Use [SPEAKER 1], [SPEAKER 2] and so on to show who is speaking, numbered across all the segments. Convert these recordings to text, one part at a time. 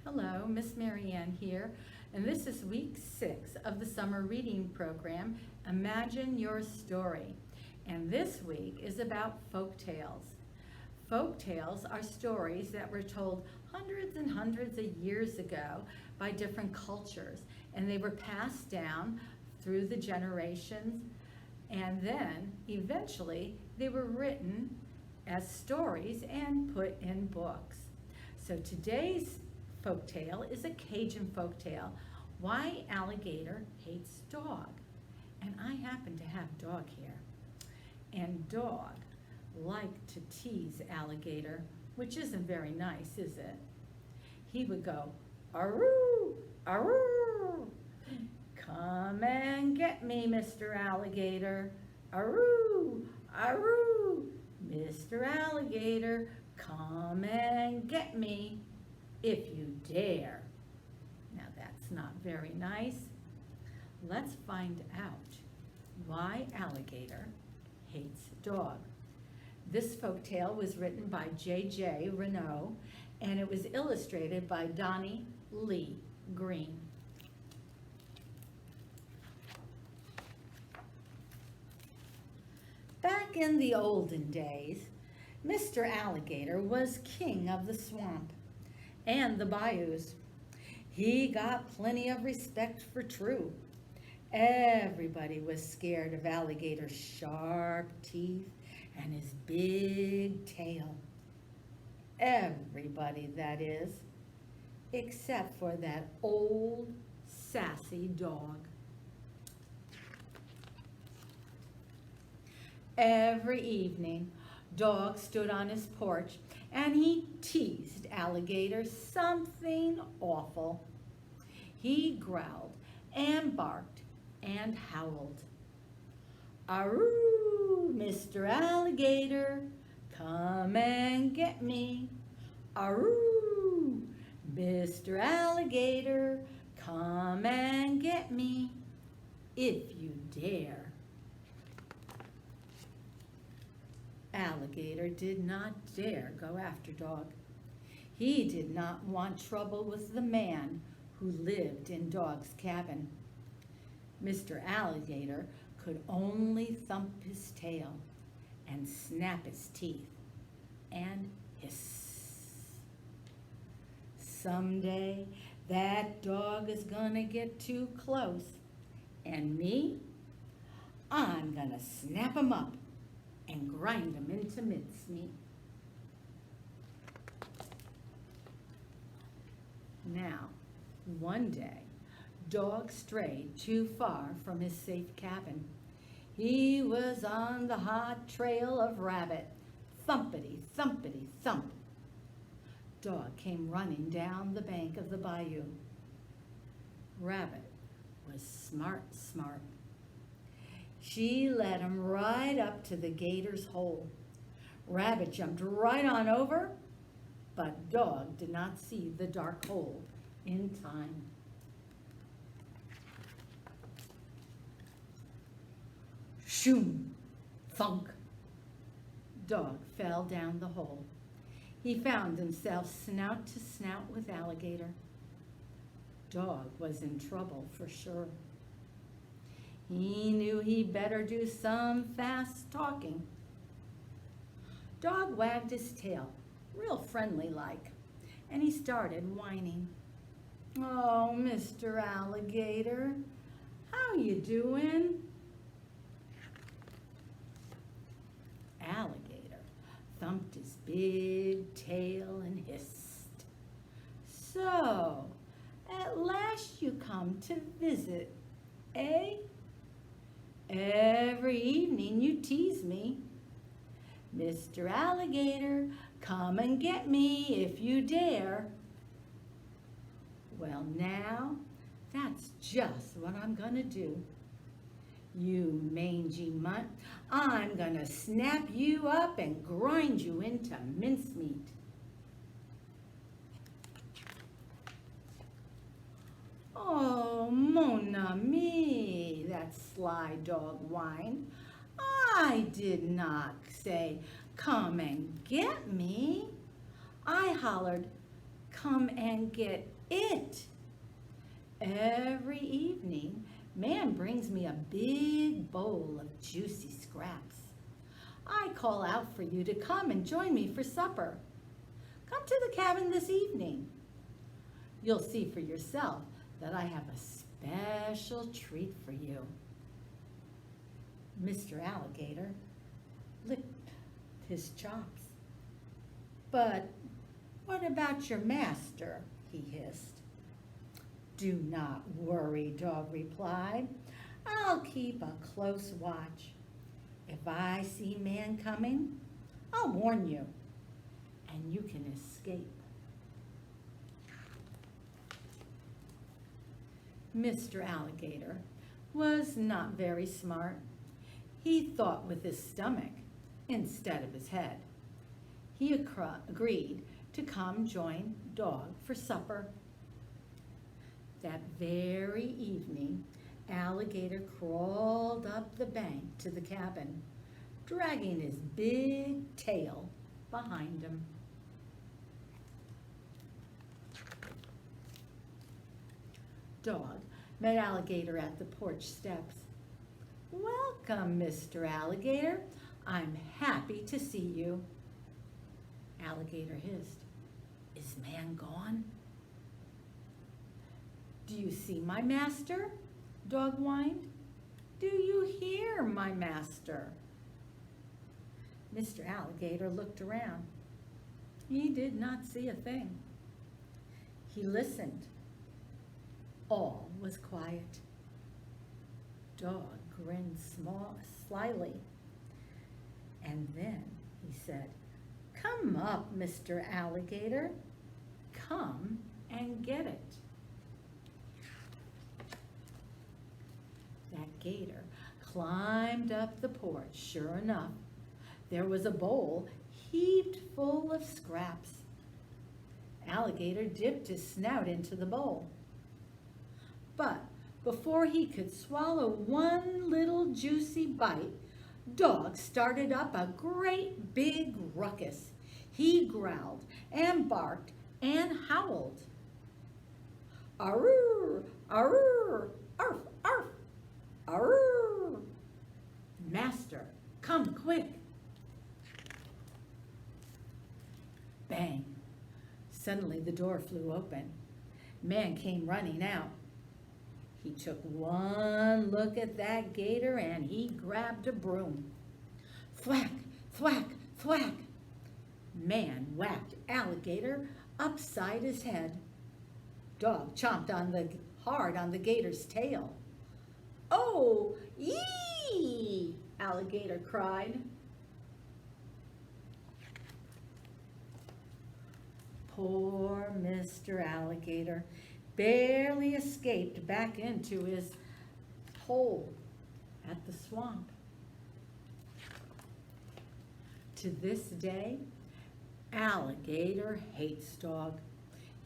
[SPEAKER 1] Hello, Miss Marianne here, and this is week 6 of the summer reading program, Imagine Your Story. And this week is about folk tales. Folk tales are stories that were told hundreds and hundreds of years ago by different cultures, and they were passed down through the generations, and then eventually they were written as stories and put in books. So today's folktale is a Cajun folktale, Why Alligator Hates Dog. And I happen to have Dog here. And Dog liked to tease Alligator, which isn't very nice, is it? He would go, "Aroo, aroo, come and get me, Mr. Alligator. Aroo, aroo, Mr. Alligator, come and get me if you dare." Now that's not very nice. Let's find out why Alligator hates dog. This folktale was written by J.J. Reneaux, and it was illustrated by Donnie Green. Back in the olden days, Mr. Alligator was king of the swamp and the bayous. He got plenty of respect for true. Everybody was scared of Alligator's sharp teeth and his big tail. Everybody, that is, except for that old sassy dog. Every evening, Dog stood on his porch and he teased Alligator something awful. He growled and barked and howled. "Aroo, Mr. Alligator, come and get me. Aroo, Mr. Alligator, come and get me if you dare." Alligator did not dare go after Dog. He did not want trouble with the man who lived in Dog's cabin. Mr. Alligator could only thump his tail and snap his teeth and hiss. "Someday that dog is gonna get too close, and me, I'm gonna snap him up and grind him into mincemeat." Now, one day, Dog strayed too far from his safe cabin. He was on the hot trail of Rabbit. Thumpity, thumpity, thump. Dog came running down the bank of the bayou. Rabbit was smart. She led him right up to the gator's hole. Rabbit jumped right on over, but Dog did not see the dark hole in time. Shoom! Thunk! Dog fell down the hole. He found himself snout to snout with Alligator. Dog was in trouble for sure. He knew he better do some fast talking. Dog wagged his tail, real friendly like, and he started whining. "Oh, Mr. Alligator, how you doing?" Alligator thumped his big tail and hissed. "So, at last you come to visit, eh? Every evening you tease me. Mr. Alligator, come and get me if you dare. Well, now, that's just what I'm gonna do. You mangy mutt, I'm gonna snap you up and grind you into mincemeat." "Oh, mon ami," that sly dog whined. "I did not say, 'Come and get me.' I hollered, 'Come and get it. Every evening, Man brings me a big bowl of juicy scraps. I call out for you to come and join me for supper. Come to the cabin this evening. You'll see for yourself that I have a special treat for you. Mr. Alligator licked his chops. But what about your master? He hissed. Do not worry, Dog replied. I'll keep a close watch. If I see Man coming, I'll warn you, and you can escape. Mr. Alligator was not very smart. He thought with his stomach instead of his head. He agreed to come join Dog for supper. That very evening, Alligator crawled up the bank to the cabin, dragging his big tail behind him. Dog met Alligator at the porch steps. Welcome, Mr. Alligator. I'm happy to see you. Alligator hissed. Is Man gone? Do you see my master? Dog whined. Do you hear my master? Mr. Alligator looked around. He did not see a thing. He listened. All was quiet. Dog grinned slyly. And then he said, Come up, Mr. Alligator. Come and get it. That gator climbed up the porch. Sure enough, there was a bowl heaped full of scraps. Alligator dipped his snout into the bowl. But before he could swallow one little juicy bite, Dog started up a great big ruckus. He growled and barked and howled. Arrrr, arrrr, arf, arf, arrrr. Master, come quick. Bang. Suddenly the door flew open. Man came running out. He took one look at that gator and he grabbed a broom. Thwack, thwack, thwack. Man whacked Alligator upside his head. Dog chomped hard on the gator's tail. Oh, yee! Alligator cried. Poor Mr. Alligator barely escaped back into his hole at the swamp. To this day, Alligator hates Dog.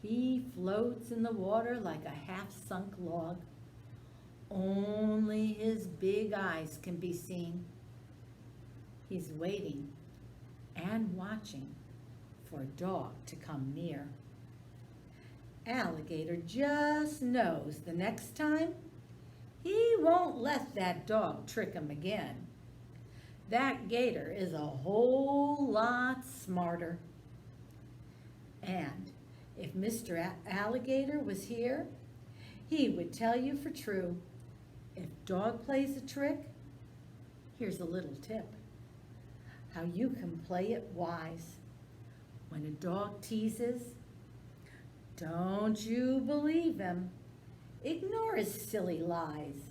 [SPEAKER 1] He floats in the water like a half-sunk log. Only his big eyes can be seen. He's waiting and watching for Dog to come near. Alligator just knows the next time he won't let that dog trick him again. That gator is a whole lot smarter. And if Mr. Alligator was here, he would tell you for true. If Dog plays a trick, here's a little tip. How you can play it wise. When a dog teases, don't you believe him. Ignore his silly lies.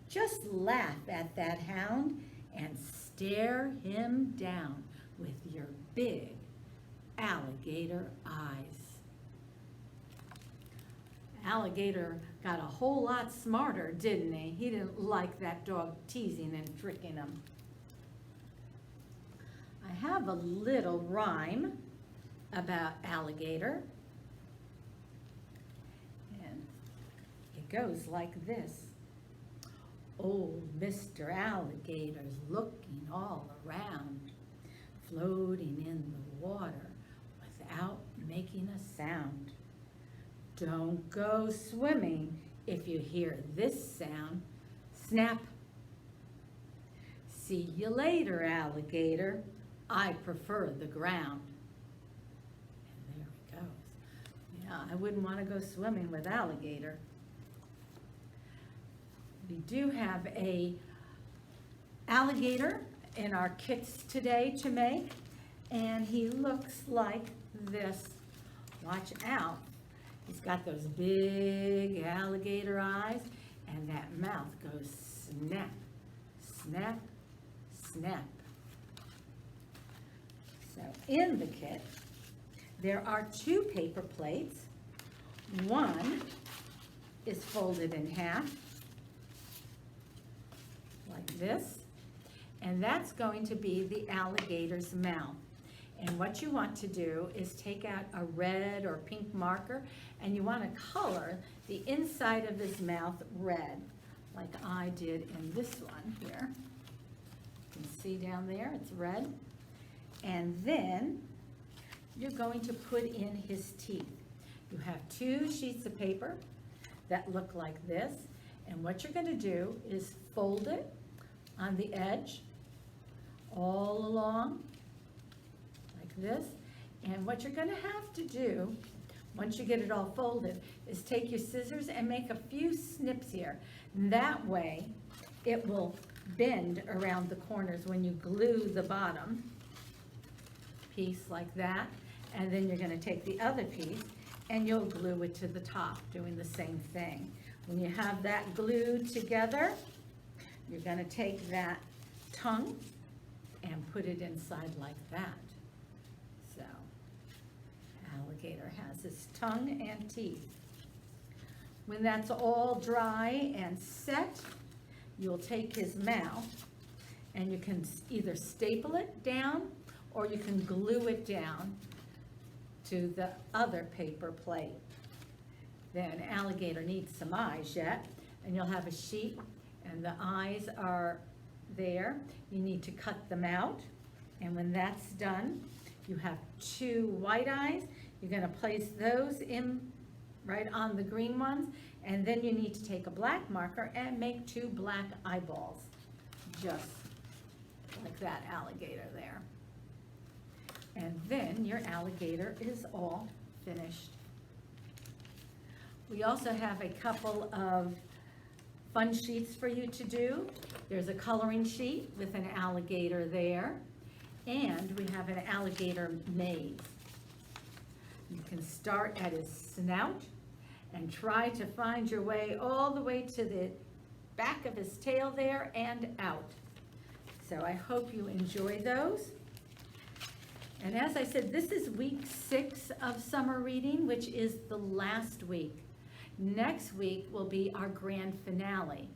[SPEAKER 1] Just laugh at that hound and stare him down with your big alligator eyes. Alligator got a whole lot smarter, didn't he? He didn't like that dog teasing and tricking him. I have a little rhyme about Alligator. And it goes like this. Old Mr. Alligator's looking all around, floating in the water without making a sound. Don't go swimming if you hear this sound. Snap. See you later, alligator. I prefer the ground. And there he goes. Yeah, I wouldn't want to go swimming with alligator. We do have a alligator in our kits today to make, and he looks like this. Watch out. He's got those big alligator eyes, and that mouth goes snap, snap, snap. So in the kit, there are 2 paper plates. One is folded in half, like this, and that's going to be the alligator's mouth. And what you want to do is take out a red or pink marker, and you want to color the inside of his mouth red, like I did in this one here. You can see down there, it's red. And then you're going to put in his teeth. You have 2 sheets of paper that look like this, and what you're going to do is fold it on the edge all along like this. And what you're going to have to do once you get it all folded is take your scissors and make a few snips here. And that way it will bend around the corners when you glue the bottom piece like that. And then you're going to take the other piece and you'll glue it to the top, doing the same thing. When you have that glued together, you're going to take that tongue and put it inside like that. So, alligator has his tongue and teeth. When that's all dry and set, you'll take his mouth and you can either staple it down or you can glue it down to the other paper plate. Then alligator needs some eyes yet, and you'll have a sheet and the eyes are there. You need to cut them out, and when that's done, you have 2 white eyes. You're going to place those in right on the green ones, and then you need to take a black marker and make 2 black eyeballs, just like that alligator there. And then your alligator is all finished. We also have a couple of fun sheets for you to do. There's a coloring sheet with an alligator there, and we have an alligator maze. You can start at his snout and try to find your way all the way to the back of his tail there and out. So I hope you enjoy those. And as I said, this is week 6 of summer reading, which is the last week. Next week will be our grand finale.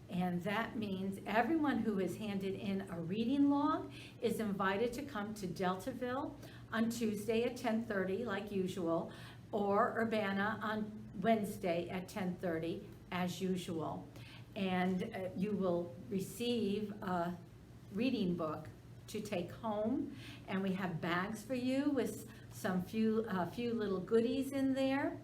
[SPEAKER 1] And that means everyone who has handed in a reading log is invited to come to Deltaville on Tuesday at 10:30 like usual, or Urbana on Wednesday at 10:30 as usual. And you will receive a reading book to take home, and we have bags for you with some few little goodies in there,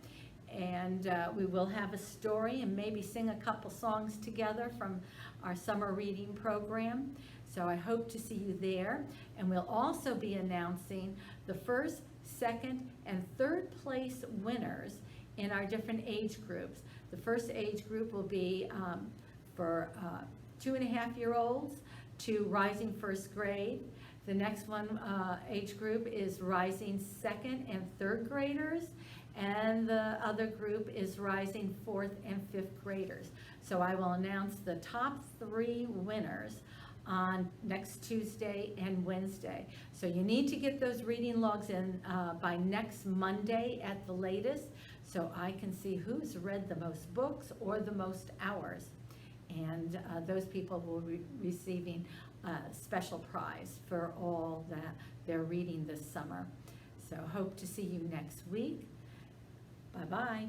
[SPEAKER 1] and we will have a story and maybe sing a couple songs together from our summer reading program. So I hope to see you there, and we'll also be announcing the 1st, 2nd, and 3rd place winners in our different age groups. The first age group will be for 2.5-year-olds to rising 1st grade. The next one age group is rising 2nd and 3rd graders, and the other group is rising 4th and 5th graders. So I will announce the top 3 winners on next Tuesday and Wednesday. So you need to get those reading logs in by next Monday at the latest, so I can see who's read the most books or the most hours. And those people will be receiving a special prize for all that they're reading this summer. So hope to see you next week. Bye-bye.